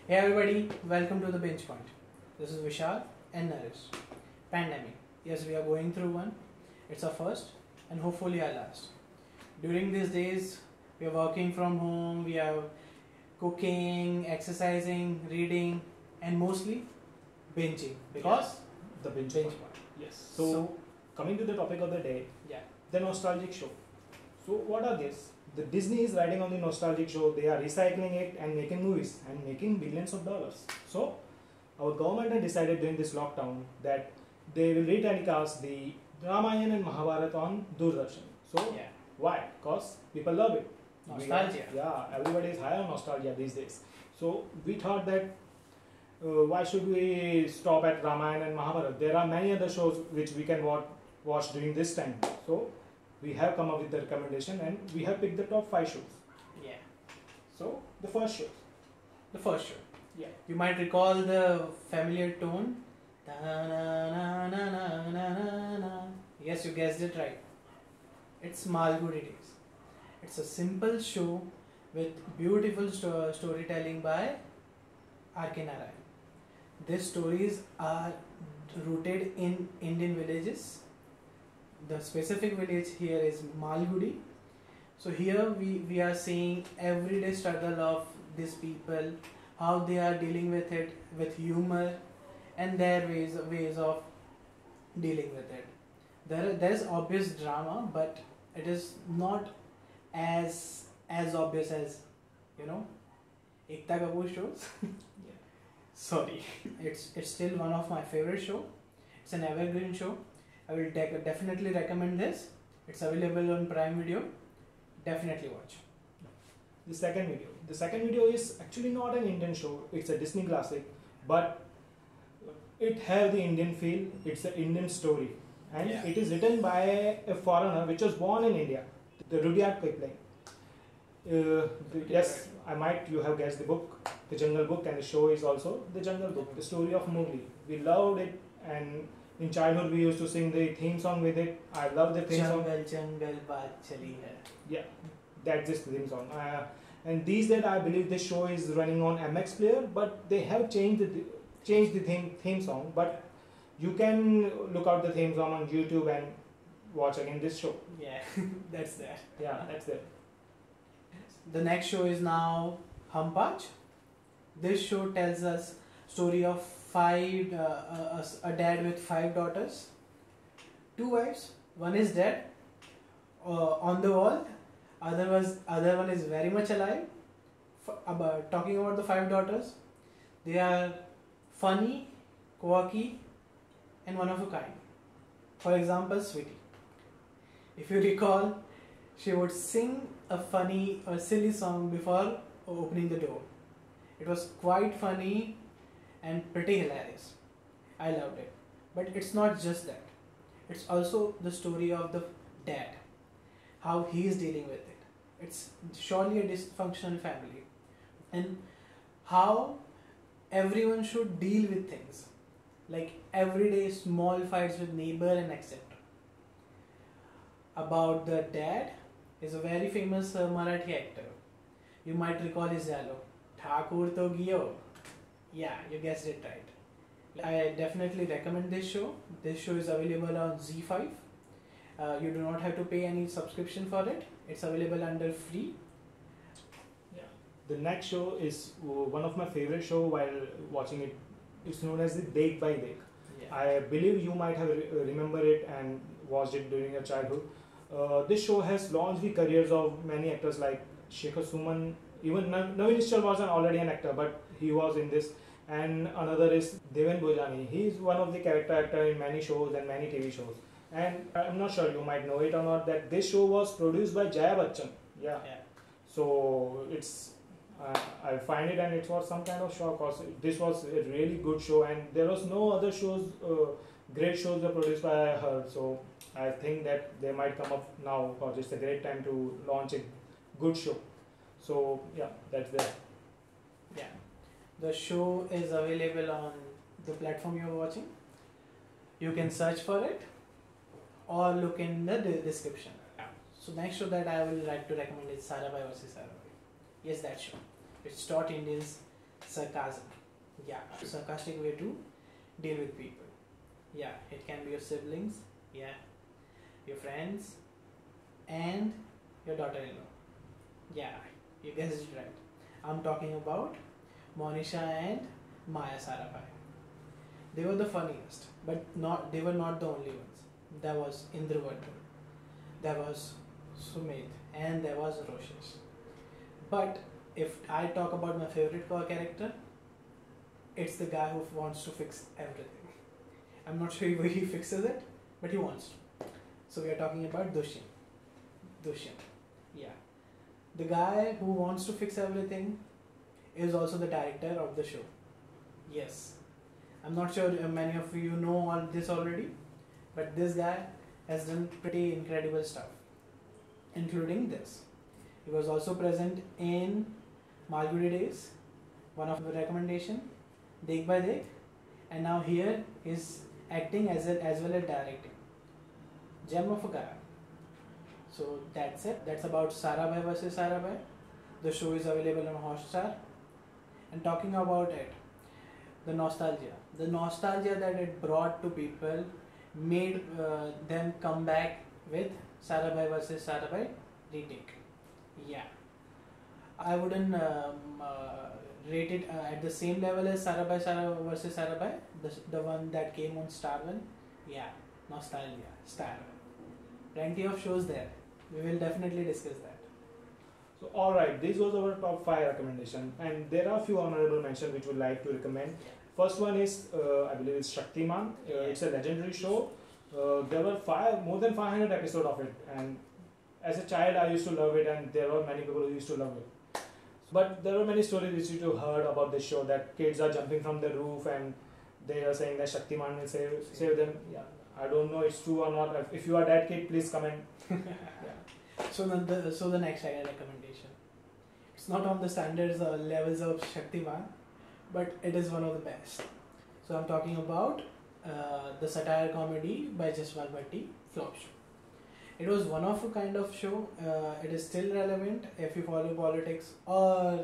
Hey everybody, welcome to the Binge Point. This is Vishal and Naresh. Pandemic. Yes, we are going through one. It's our first and hopefully our last. During these days, we are working from home, we are cooking, exercising, reading, and mostly binging because The binge binge point. point. Yes. So, coming to the topic of the day, Yeah. the nostalgic show. So what are these? The Disney is riding on the nostalgic show. They are recycling it and making movies and making billions of dollars. So our government had decided during this lockdown that they will retelecast the Ramayana and Mahabharata on Doordarshan. So Yeah. why? Because people love it. Nostalgia. Everybody is high on nostalgia these days. So we thought that why should we stop at Ramayana and Mahabharata? There are many other shows which we can watch during this time. So we have come up with the recommendation and we have picked the top 5 shows. Yeah. So the first show. The first show. Yeah. You might recall the familiar tone. Ta-na-na-na-na-na-na. Yes, you guessed it right. It's Malgudi Days. It's a simple show with beautiful storytelling by R.K. Narayan. These stories are rooted in Indian villages. The specific village here is Malgudi. So here we are seeing everyday struggle of these people, how they are dealing with it with humor and their ways of dealing with it. There is obvious drama, but it is not as obvious as Ekta Kapoor shows. Sorry, it's still one of my favorite show. It's an evergreen show. I will definitely recommend this. It's available on Prime Video. Definitely watch. The second video. The second video is actually not an Indian show. It's a Disney classic, but it have the Indian feel. It's an Indian story, and Yeah. it is written by a foreigner which was born in India, the Rudyard Kipling. Yes, you have guessed the book, The Jungle Book, and the show is also The Jungle Book, the story of Mowgli. We loved it, and in childhood we used to sing the theme song with it. I love the theme song. Jungle Jungle Baat Chali Hai. Yeah, that's this theme song. And these days I believe this show is running on MX Player, but they have changed the theme song. But you can look out the theme song on YouTube and watch again this show. Yeah, that's that. Yeah, that's it. The next show is now Hum Paanch. This show tells us story of a dad with 5 daughters, 2 wives. One is dead, on the wall. Other one is very much alive. Talking about the 5 daughters, they are funny, quirky, and one of a kind. For example, Sweetie. If you recall, she would sing a funny or silly song before opening the door. It was quite funny and pretty hilarious. I loved it. But it's not just that. It's also the story of the dad, how he is dealing with it. It's surely a dysfunctional family, and how everyone should deal with things like everyday small fights with neighbor and etc. About the dad is a very famous Marathi actor. You might recall his dialogue, Thakur to giyo. Yeah, you guessed it right. I definitely recommend this show. This show is available on ZEE5. You do not have to pay any subscription for it. It's available under free. Yeah. The next show is one of my favorite show while watching it. It's known as the Dekh Bhai Dekh. Yeah. I believe you might have remember it and watched it during your childhood. This show has launched the careers of many actors like Shekhar Suman. Even Naveen Ishchal was already an actor, but he was in this. And another is Deven Bhojani. He is one of the character actor in many shows and many TV shows. And I'm not sure you might know it or not that this show was produced by Jaya Bachchan. Yeah. So it's I find it and it was some kind of shock because this was a really good show and there was no other shows, great shows were produced by her. So I think that they might come up now because it's a great time to launch a good show. So yeah, that's there. Yeah. The show is available on the platform you're watching. You can search for it or look in the description. So next show that I will like to recommend is Sarabhai vs. Sarabhai. Yes, that show. It's taught Indians sarcasm. Yeah, sarcastic way to deal with people. Yeah, it can be your siblings, yeah, your friends, and your daughter-in-law. Yeah, you guessed it right. I'm talking about Monisha and Maya Sarabhai. They were the funniest, but not they were not the only ones. There was Indravartan, there was Sumit, and there was Roshesh. But if I talk about my favorite character, it's the guy who wants to fix everything. I'm not sure if he fixes it, but he wants to. So we are talking about Dushyant. Dushyant, yeah. The guy who wants to fix everything is also the director of the show. Yes. I'm not sure many of you know all this already, but this guy has done pretty incredible stuff, including this. He was also present in Malgudi Days, one of the recommendation, Dekh by Dekh, and now here he's acting as well as directing. Gem of a guy. So that's it. That's about Sarabhai versus Sarabhai. The show is available on Hotstar. And talking about it, the nostalgia that it brought to people made them come back with Sarabhai versus Sarabhai retake. Yeah, I wouldn't rate it at the same level as Sarabhai versus Sarabhai, the one that came on Star One. Yeah, nostalgia, Star One. Plenty of shows there. We will definitely discuss that. So alright, this was our top 5 recommendation, and there are a few honorable mentions which we would like to recommend. First one is, I believe it's Shaktiman. It's a legendary show. There were more than 500 episodes of it, and as a child I used to love it, and there were many people who used to love it. But there were many stories which you heard about this show, that kids are jumping from the roof and they are saying that Shaktiman will save them. Yeah, I don't know it's true or not. If you are that kid, please comment. Yeah. So the next recommendation. It's not on the standards or levels of Shaktiman, but it is one of the best. So I'm talking about the satire comedy by Jaswal Bhatti, Flop Show. It was one of a kind of show. It is still relevant if you follow politics or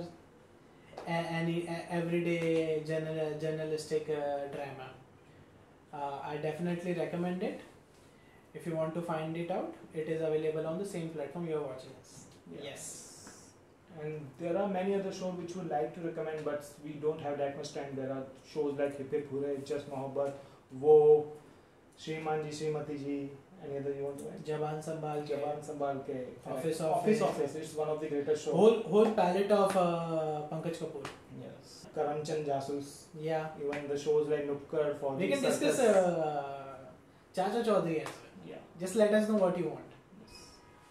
any everyday journalistic drama. I definitely recommend it. If you want to find it out, it is available on the same platform you are watching us. Yes. And there are many other shows which we like to recommend, but we don't have that much time. There are shows like Hip Hip Hooray, Just Mohabbat, Wo, Shriman Ji, Shrimati Ji. Any other you want to add? Jaban Sambhal Ke. Office. It's one of the greatest shows. Whole palette of Pankaj Kapoor. Yes. Karamchand Jasus. Yeah. Even the shows like Nukkar for we can discuss Chacha Chaudhary as well. Yeah. Just let us know what you want. Yes.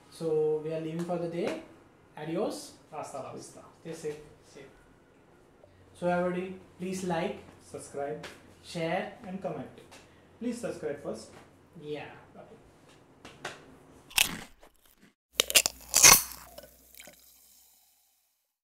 So we are leaving for the day. Adios. Hasta la vista. Stay safe. So everybody, please like, subscribe, share, and comment. Please subscribe first. Yeah. Okay.